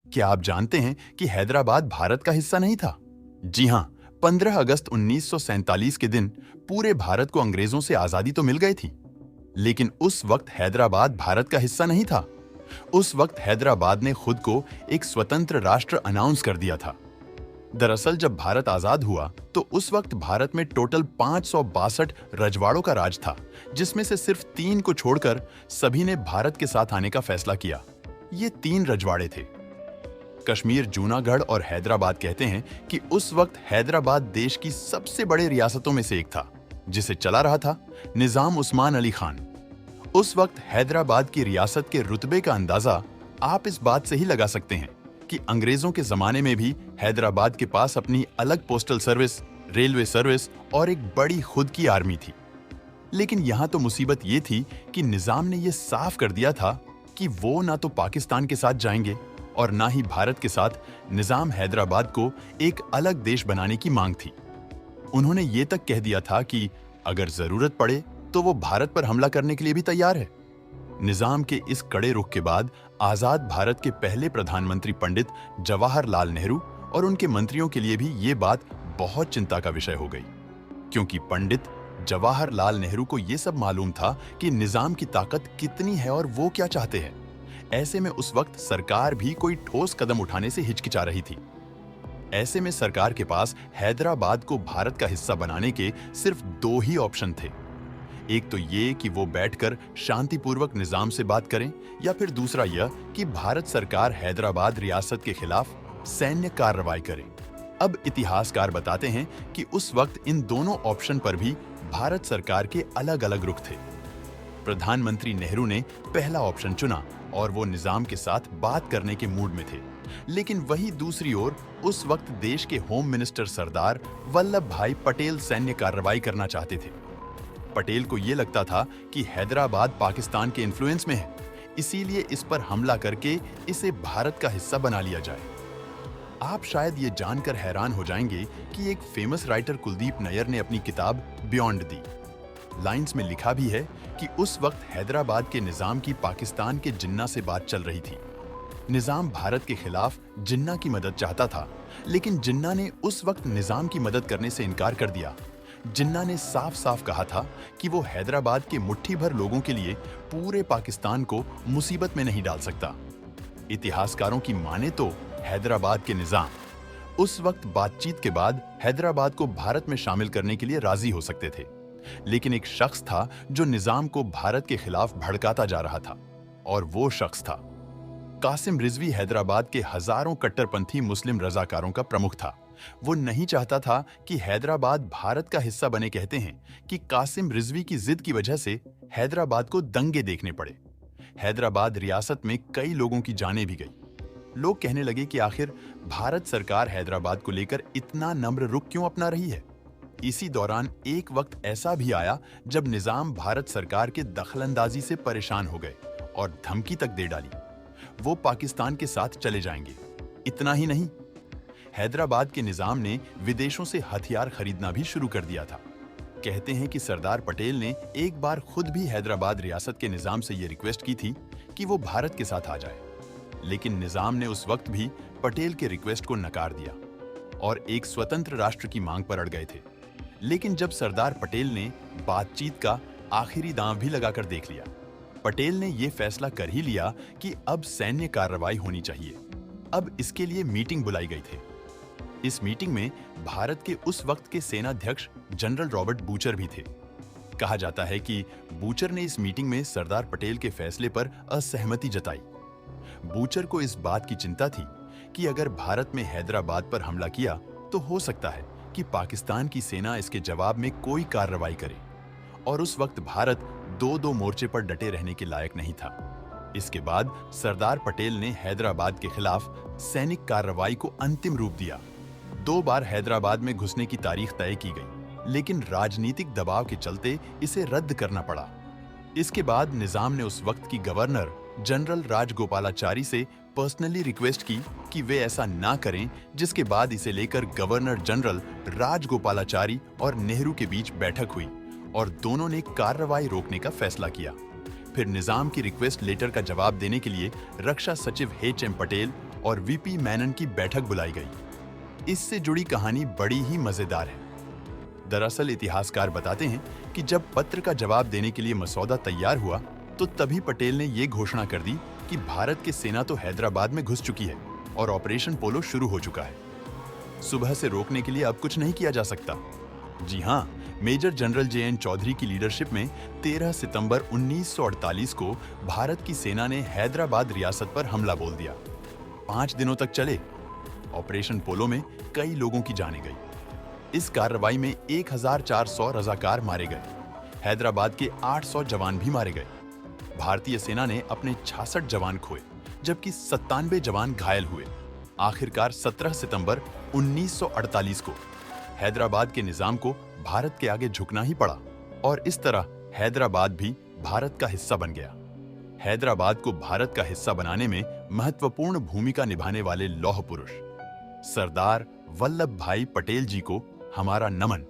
क्या आप जानते हैं कि हैदराबाद भारत का हिस्सा नहीं था? जी हां, 15 अगस्त 1947 के दिन पूरे भारत को अंग्रेजों से आजादी तो मिल गई थी, लेकिन उस वक्त हैदराबाद भारत का हिस्सा नहीं था। उस वक्त हैदराबाद ने खुद को एक स्वतंत्र राष्ट्र अनाउंस कर दिया था। दरअसल जब भारत आजाद हुआ तो उस वक्त भारत में टोटल 562 रजवाड़ों का राज था, जिसमें से सिर्फ 3 को छोड़कर सभी ने भारत के साथ आने का फैसला किया। ये 3 रजवाड़े थे। कश्मीर, जूनागढ़ और हैदराबाद कहते हैं कि उस वक्त हैदराबाद देश की सबसे बड़े रियासतों में से एक था, जिसे चला रहा था निजाम उस्मान अली खान। उस वक्त हैदराबाद की रियासत के रुतबे का अंदाजा आप इस बात से ही लगा सकते हैं कि अंग्रेजों के जमाने में भी हैदराबाद के पास अपनी अलग पोस्टल सर्विस, रेलवे सर्विस और एक बड़ी खुद की आर्मी थी। लेकिन यहां तो मुसीबत ये थी कि निजाम ने यह साफ कर दिया था कि वो ना तो पाकिस्तान के साथ जाएंगे और ना ही भारत के साथ। निजाम हैदराबाद को एक अलग देश बनाने की मांग थी। उन्होंने ये तक कह दिया था कि अगर जरूरत पड़े तो वो भारत पर हमला करने के लिए भी तैयार है। निजाम के इस कड़े रुख के बाद आजाद भारत के पहले प्रधानमंत्री पंडित जवाहरलाल नेहरू और उनके मंत्रियों के लिए भी ये बात बहुत चिंता का विषय हो गई, क्योंकि पंडित जवाहरलाल नेहरू को ये सब मालूम था कि निजाम की ताकत कितनी है और वो क्या चाहते हैं। ऐसे में उस वक्त सरकार भी कोई ठोस कदम उठाने से हिचकिचा रही थी। ऐसे में सरकार के पास हैदराबाद को भारत का हिस्सा बनाने के सिर्फ 2 ही ऑप्शन थे। एक तो ये कि वो बैठकर शांतिपूर्वक निजाम से बात करें, या फिर दूसरा यह कि भारत सरकार हैदराबाद रियासत के खिलाफ सैन्य कार्रवाई करे। अब इतिहासकार बताते हैं कि उस वक्त इन दोनों ऑप्शन पर भी भारत सरकार के अलग अलग रुख थे। प्रधानमंत्री नेहरू ने पहला ऑप्शन चुना और वो निजाम के साथ बात करने के मूड में थे। लेकिन वही दूसरी ओर उस वक्त देश के होम मिनिस्टर सरदार वल्लभ भाई पटेल सैन्य कार्रवाई करना चाहते थे। पटेल को यह लगता था कि हैदराबाद पाकिस्तान के इन्फ्लुएंस में है, इसीलिए इस पर हमला करके इसे भारत का हिस्सा बना लिया जाए। आप शायद ये जानकर हैरान हो जाएंगे कि एक फेमस राइटर कुलदीप नैयर ने अपनी किताब बियॉन्ड दी लाइंस में लिखा भी है कि उस वक्त हैदराबाद के निजाम की पाकिस्तान के जिन्ना से बात चल रही थी। निजाम भारत के खिलाफ जिन्ना की मदद चाहता था, लेकिन जिन्ना ने उस वक्त निजाम की मदद करने से इनकार कर दिया। जिन्ना ने साफ साफ कहा था कि वो हैदराबाद के मुट्ठी भर लोगों के लिए पूरे पाकिस्तान को मुसीबत में नहीं डाल सकता। इतिहासकारों की माने तो हैदराबाद के निजाम उस वक्त बातचीत के बाद हैदराबाद को भारत में शामिल करने के लिए राजी हो सकते थे, लेकिन एक शख्स था जो निजाम को भारत के खिलाफ भड़काता जा रहा था, और वो शख्स था कासिम रिजवी। हैदराबाद के हजारों कट्टरपंथी मुस्लिम रजाकारों का प्रमुख था। वो नहीं चाहता था कि हैदराबाद भारत का हिस्सा बने। कहते हैं कि कासिम रिजवी की जिद की वजह से हैदराबाद को दंगे देखने पड़े। हैदराबाद रियासत में कई लोगों की जानें भी गई। लोग कहने लगे कि आखिर भारत सरकार हैदराबाद को लेकर इतना नम्र रुख क्यों अपना रही है। इसी दौरान एक वक्त ऐसा भी आया जब निजाम भारत सरकार के दखलंदाजी से परेशान हो गए और धमकी तक दे डाली, वो पाकिस्तान के साथ चले जाएंगे। इतना ही नहीं, हैदराबाद के निजाम ने विदेशों से हथियार खरीदना भी शुरू कर दिया था। कहते हैं कि सरदार पटेल ने एक बार खुद भी हैदराबाद रियासत के निजाम से यह रिक्वेस्ट की थी कि वो भारत के साथ आ जाए, लेकिन निजाम ने उस वक्त भी पटेल के रिक्वेस्ट को नकार दिया और एक स्वतंत्र राष्ट्र की मांग पर अड़ गए थे। लेकिन जब सरदार पटेल ने बातचीत का आखिरी दांव भी लगाकर देख लिया, पटेल ने यह फैसला कर ही लिया कि अब सैन्य कार्रवाई होनी चाहिए। अब इसके लिए मीटिंग बुलाई गई थी। इस मीटिंग में भारत के उस वक्त के सेनाध्यक्ष जनरल रॉबर्ट बूचर भी थे। कहा जाता है कि बूचर ने इस मीटिंग में सरदार पटेल के फैसले पर असहमति जताई। बूचर को इस बात की चिंता थी कि अगर भारत में हैदराबाद पर हमला किया तो हो सकता है कि पाकिस्तान की सेना इसके जवाब में कोई कार्रवाई करे, और उस वक्त भारत 2-2 मोर्चे पर डटे रहने के लायक नहीं था। इसके बाद सरदार पटेल ने हैदराबाद के खिलाफ सैनिक कार्रवाई को अंतिम रूप दिया। 2 बार हैदराबाद में घुसने की तारीख तय की गई, लेकिन राजनीतिक दबाव के चलते इसे रद्द करना पड़ा। इसके बाद निजाम ने उस वक्त की गवर्नर जनरल राजगोपालाचारी से पर्सनली रिक्वेस्ट की कि वे ऐसा ना करें, जिसके बाद इसे लेकर गवर्नर जनरल राजगोपालाचारी और नेहरू के बीच बैठक हुई और दोनों ने कार्रवाई रोकने का फैसला किया। फिर निजाम की रिक्वेस्ट लेटर का जवाब देने के लिए रक्षा सचिव H.M. पटेल और वीपी मेनन की बैठक बुलाई गई। इससे जुड़ी कहानी बड़ी ही मजेदार है। दरअसल इतिहासकार बताते हैं कि जब पत्र का जवाब देने के लिए मसौदा तैयार हुआ तो तभी पटेल ने ये घोषणा कर दी कि भारत की सेना तो हैदराबाद में घुस चुकी है और ऑपरेशन पोलो शुरू हो चुका है। सुबह से रोकने के लिए अब कुछ नहीं किया जा सकता। जी हां, मेजर जनरल जे.एन. चौधरी की लीडरशिप में 13 सितंबर 1948 को भारत की सेना ने हैदराबाद रियासत पर हमला बोल दिया। 5 दिनों तक चले ऑपरेशन पोलो में कई लोगों की जानें गई। इस कार्रवाई में 1400 रजाकार मारे गए। हैदराबाद के 800 जवान भी मारे गए। भारतीय सेना ने अपने 66 जवान खोए, जबकि 97 जवान घायल हुए। आखिरकार 17 सितंबर 1948 को हैदराबाद के निजाम को भारत के आगे झुकना ही पड़ा और इस तरह हैदराबाद भी भारत का हिस्सा बन गया। हैदराबाद को भारत का हिस्सा बनाने में महत्वपूर्ण भूमिका निभाने वाले लौह पुरुष सरदार वल्लभ भाई पटेल जी को हमारा नमन।